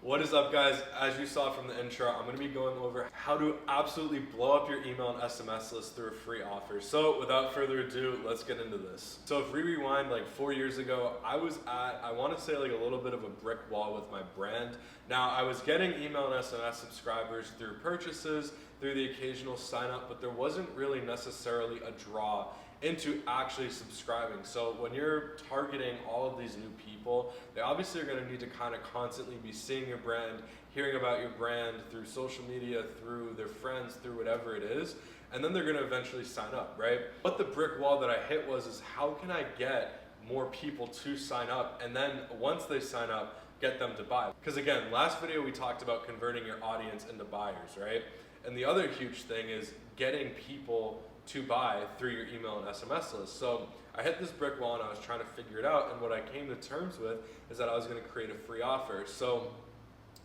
What is up, guys? As you saw from the intro, I'm going to be going over how to absolutely blow up your email and SMS list through a free offer. So without further ado, let's get into this. So if we rewind like 4 years ago, I was at, I want to say like a little bit of a brick wall with my brand. Now I was getting email and SMS subscribers through purchases, through the occasional sign up, but there wasn't really necessarily a draw into actually subscribing. So when you're targeting all of these new people, they obviously are going to need to kind of constantly be seeing your brand, hearing about your brand through social media, through their friends, through whatever it is, and then they're going to eventually sign up, right? What the brick wall that I hit was is how can I get more people to sign up, and then once they sign up, get them to buy? Because again, last video we talked about converting your audience into buyers, right? And the other huge thing is getting people to buy through your email and SMS list. So I hit this brick wall and I was trying to figure it out, and what I came to terms with is that I was going to create a free offer. So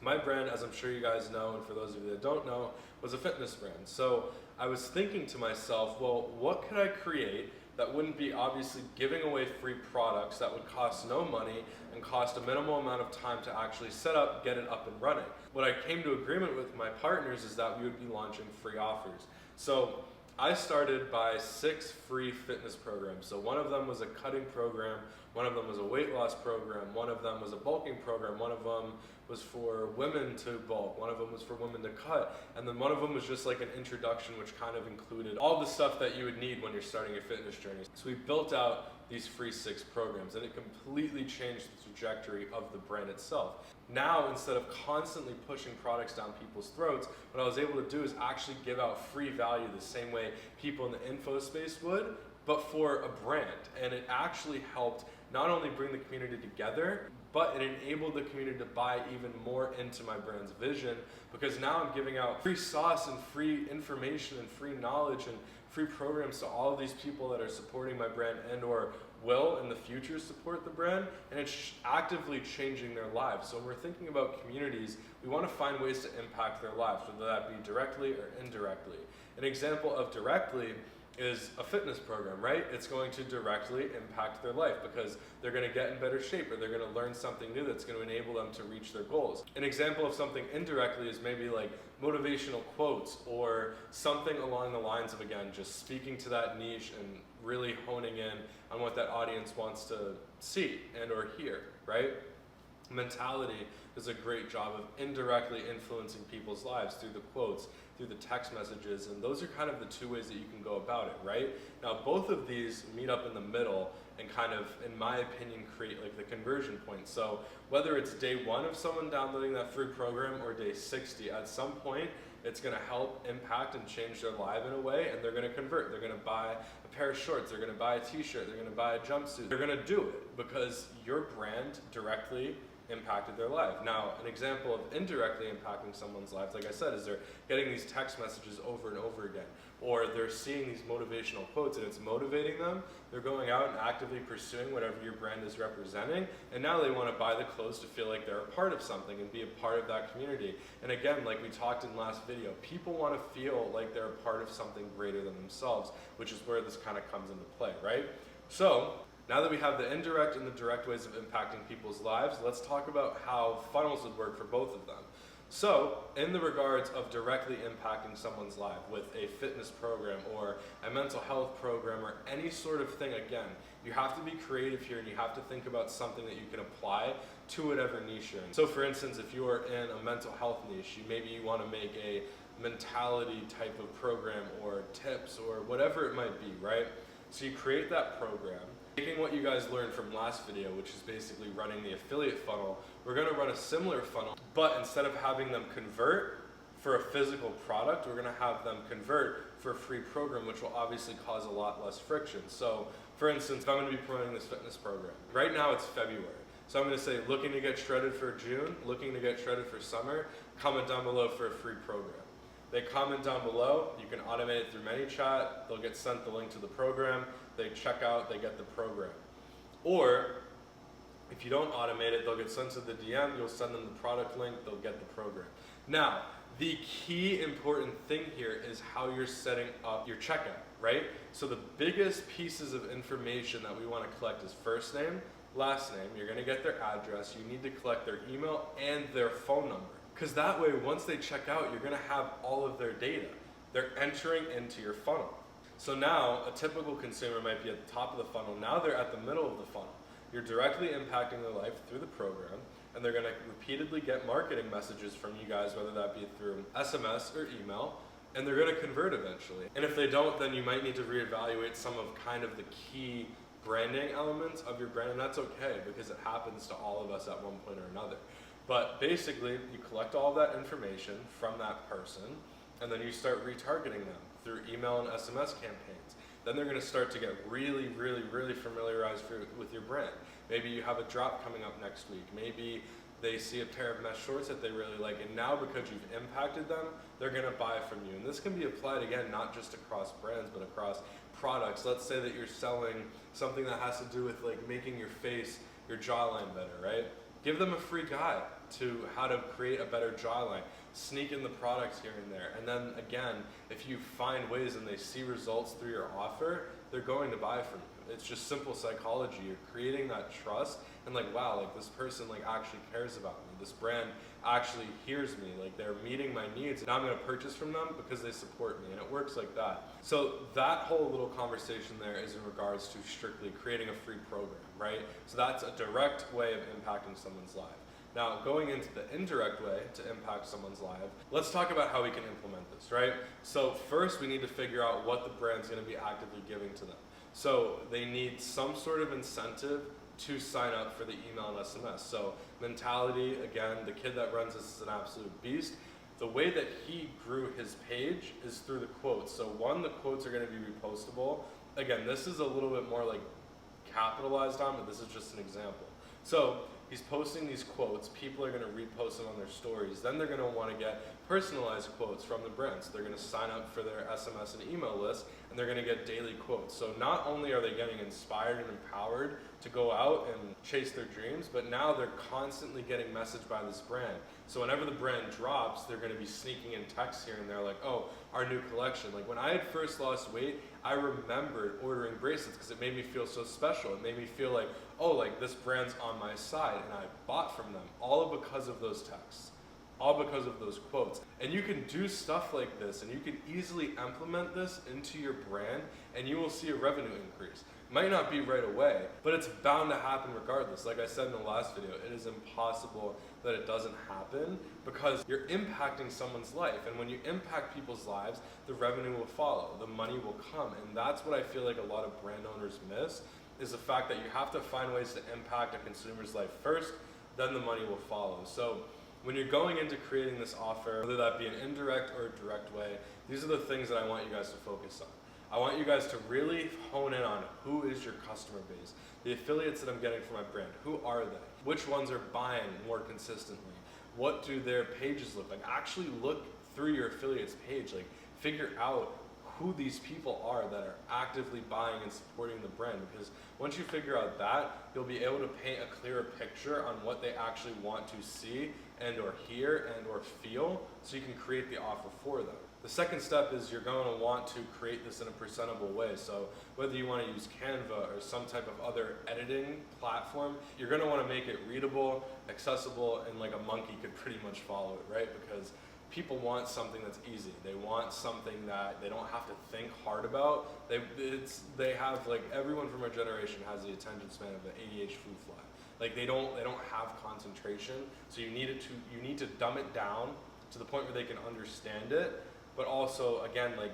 my brand, as I'm sure you guys know, and for those of you that don't know, was a fitness brand. So I was thinking to myself, well, what could I create that wouldn't be obviously giving away free products that would cost no money and cost a minimal amount of time to actually set up, get it up and running. What I came to agreement with my partners is that we would be launching free offers. So I started by 6 free fitness programs. So one of them was a cutting program, one of them was a weight loss program, one of them was a bulking program, one of them was for women to bulk, one of them was for women to cut, and then one of them was just like an introduction which kind of included all the stuff that you would need when you're starting your fitness journey. So we built out these free 6 programs, and it completely changed the trajectory of the brand itself. Now, instead of constantly pushing products down people's throats, what I was able to do is actually give out free value the same way people in the info space would, but for a brand. And it actually helped not only bring the community together, but it enabled the community to buy even more into my brand's vision, because now I'm giving out free sauce and free information and free knowledge and free programs to all of these people that are supporting my brand and or will in the future support the brand, and it's actively changing their lives. So when we're thinking about communities, we want to find ways to impact their lives, whether that be directly or indirectly. An example of directly is a fitness program, right? It's going to directly impact their life because they're going to get in better shape, or they're going to learn something new that's going to enable them to reach their goals. An example of something indirectly is maybe like motivational quotes or something along the lines of, again, just speaking to that niche and really honing in on what that audience wants to see and or hear, right? Mentality does a great job of indirectly influencing people's lives through the quotes, through the text messages, and those are kind of the 2 ways that you can go about it, right? Now, both of these meet up in the middle and kind of, in my opinion, create like the conversion point. So whether it's day 1 of someone downloading that free program or day 60, at some point, it's going to help impact and change their life in a way, and they're going to convert. They're going to buy a pair of shorts, they're going to buy a t-shirt, they're going to buy a jumpsuit. They're going to do it because your brand directly impacted their life. Now, an example of indirectly impacting someone's life, like I said, is they're getting these text messages over and over again, or they're seeing these motivational quotes and it's motivating them. They're going out and actively pursuing whatever your brand is representing, and now they want to buy the clothes to feel like they're a part of something and be a part of that community. And again, like we talked in last video, people want to feel like they're a part of something greater than themselves, which is where this kind of comes into play, right? So now that we have the indirect and the direct ways of impacting people's lives, let's talk about how funnels would work for both of them. So, in the regards of directly impacting someone's life with a fitness program or a mental health program or any sort of thing, again, you have to be creative here and you have to think about something that you can apply to whatever niche you're in. So for instance, if you are in a mental health niche, maybe you want to make a mentality type of program or tips or whatever it might be, right? So you create that program. Taking what you guys learned from last video, which is basically running the affiliate funnel, we're going to run a similar funnel, but instead of having them convert for a physical product, we're going to have them convert for a free program, which will obviously cause a lot less friction. So for instance, if I'm going to be promoting this fitness program, right now it's February. So I'm going to say, looking to get shredded for June, looking to get shredded for summer, comment down below for a free program. They comment down below, you can automate it through ManyChat, they'll get sent the link to the program, they check out, they get the program. Or, if you don't automate it, they'll get sent to the DM, you'll send them the product link, they'll get the program. Now, the key important thing here is how you're setting up your checkout, right? So the biggest pieces of information that we want to collect is first name, last name, you're gonna get their address, you need to collect their email and their phone number. Because that way, once they check out, you're gonna have all of their data. They're entering into your funnel. So now, a typical consumer might be at the top of the funnel, now they're at the middle of the funnel. You're directly impacting their life through the program, and they're gonna repeatedly get marketing messages from you guys, whether that be through SMS or email, and they're gonna convert eventually. And if they don't, then you might need to reevaluate some of kind of the key branding elements of your brand, and that's okay because it happens to all of us at one point or another. But basically, you collect all of that information from that person, and then you start retargeting them through email and SMS campaigns. Then they're gonna start to get really, really, really familiarized with your brand. Maybe you have a drop coming up next week. Maybe they see a pair of mesh shorts that they really like, and now because you've impacted them, they're gonna buy from you. And this can be applied, again, not just across brands, but across products. Let's say that you're selling something that has to do with like making your face, your jawline better, right? Give them a free guide to how to create a better jawline. Sneak in the products here and there. And then again, if you find ways and they see results through your offer, they're going to buy from you. It's just simple psychology. You're creating that trust and like, wow, like this person like actually cares about me. This brand actually hears me. Like they're meeting my needs and I'm gonna purchase from them because they support me, and it works like that. So that whole little conversation there is in regards to strictly creating a free program, right? So that's a direct way of impacting someone's life. Now, going into the indirect way to impact someone's life, let's talk about how we can implement this, right? So first, we need to figure out what the brand's gonna be actively giving to them. So they need some sort of incentive to sign up for the email and SMS. So Mentality, again, the kid that runs this is an absolute beast. The way that he grew his page is through the quotes. So one, the quotes are gonna be repostable. Again, this is a little bit more like capitalized on, but this is just an example. So he's posting these quotes, people are gonna repost them on their stories, then they're gonna wanna get personalized quotes from the brand. So they're gonna sign up for their SMS and email list, and they're gonna get daily quotes. So not only are they getting inspired and empowered to go out and chase their dreams, but now they're constantly getting messaged by this brand. So whenever the brand drops, they're gonna be sneaking in texts here and there like, oh, our new collection. Like when I had first lost weight, I remembered ordering bracelets because it made me feel so special. It made me feel like, oh, like this brand's on my side, and I bought from them, all because of those texts, all because of those quotes. And you can do stuff like this, and you can easily implement this into your brand, and you will see a revenue increase. Might not be right away, but it's bound to happen regardless. Like I said in the last video, it is impossible that it doesn't happen because you're impacting someone's life. And when you impact people's lives, the revenue will follow, the money will come. And that's what I feel like a lot of brand owners miss, is the fact that you have to find ways to impact a consumer's life first, then the money will follow. So when you're going into creating this offer, whether that be an indirect or a direct way, these are the things that I want you guys to focus on. I want you guys to really hone in on who is your customer base. The affiliates that I'm getting from my brand, who are they? Which ones are buying more consistently? What do their pages look like? Actually look through your affiliate's page, like figure out who these people are that are actively buying and supporting the brand, because once you figure out that, you'll be able to paint a clearer picture on what they actually want to see and or hear and or feel, so you can create the offer for them. The second step is you're going to want to create this in a presentable way. So whether you want to use Canva or some type of other editing platform, you're going to want to make it readable, accessible, and like a monkey could pretty much follow it, right? Because people want something that's easy. They want something that they don't have to think hard about. They have, like, everyone from our generation has the attention span of an ADHD fruit fly. Like they don't have concentration. So you need to dumb it down to the point where they can understand it, but also again like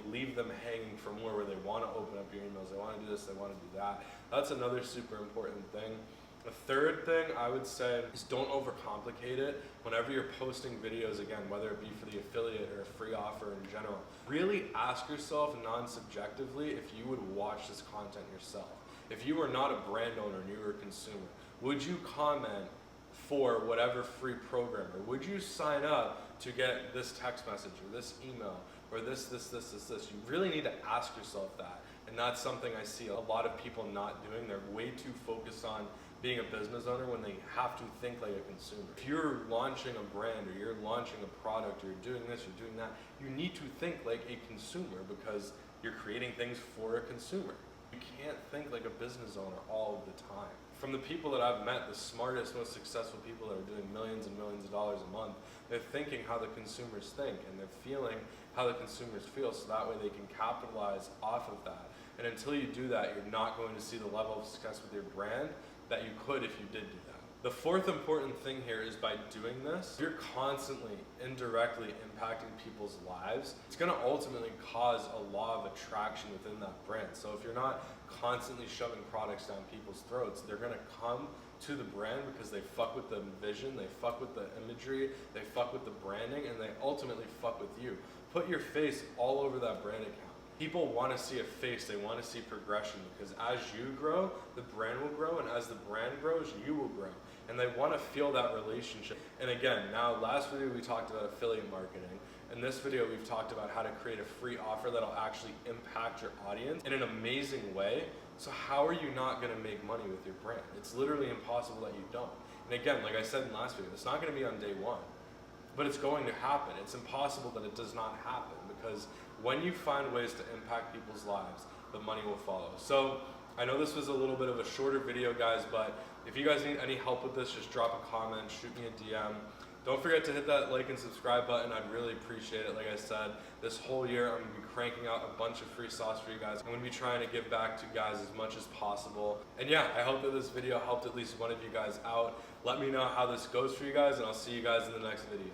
leave them hanging for more, where they want to open up your emails, they want to do this, they want to do that. That's another super important thing. The third thing I would say is don't overcomplicate it. Whenever you're posting videos, again, whether it be for the affiliate or a free offer in general, really ask yourself non-subjectively if you would watch this content yourself. If you were not a brand owner and you were a consumer, would you comment for whatever free program, or would you sign up to get this text message or this email or this? You really need to ask yourself that. And that's something I see a lot of people not doing. They're way too focused on being a business owner when they have to think like a consumer. If you're launching a brand or you're launching a product or you're doing this, you're doing that, you need to think like a consumer because you're creating things for a consumer. You can't think like a business owner all of the time. from the people that I've met, the smartest, most successful people that are doing millions and millions of dollars a month, they're thinking how the consumers think, and they're feeling how the consumers feel, so that way they can capitalize off of that. And until you do that, you're not going to see the level of success with your brand that you could if you did do that. The fourth important thing here is by doing this, you're constantly indirectly impacting people's lives. It's going to ultimately cause a law of attraction within that brand. So if you're not constantly shoving products down people's throats, they're going to come to the brand because they fuck with the vision, they fuck with the imagery, they fuck with the branding, and they ultimately fuck with you. Put your face all over that brand account. People want to see a face, they want to see progression, because as you grow, the brand will grow, and as the brand grows, you will grow. And they want to feel that relationship. And again, now last video we talked about affiliate marketing. In this video we've talked about how to create a free offer that'll actually impact your audience in an amazing way. So how are you not going to make money with your brand? It's literally impossible that you don't. And again, like I said in last video, it's not going to be on day one, but it's going to happen. It's impossible that it does not happen, because when you find ways to impact people's lives, the money will follow. So I know this was a little bit of a shorter video, guys, but if you guys need any help with this, just drop a comment, shoot me a DM. Don't forget to hit that like and subscribe button. I'd really appreciate it. Like I said, this whole year I'm going to be cranking out a bunch of free sauce for you guys. I'm going to be trying to give back to you guys as much as possible. And yeah, I hope that this video helped at least one of you guys out. Let me know how this goes for you guys, and I'll see you guys in the next video.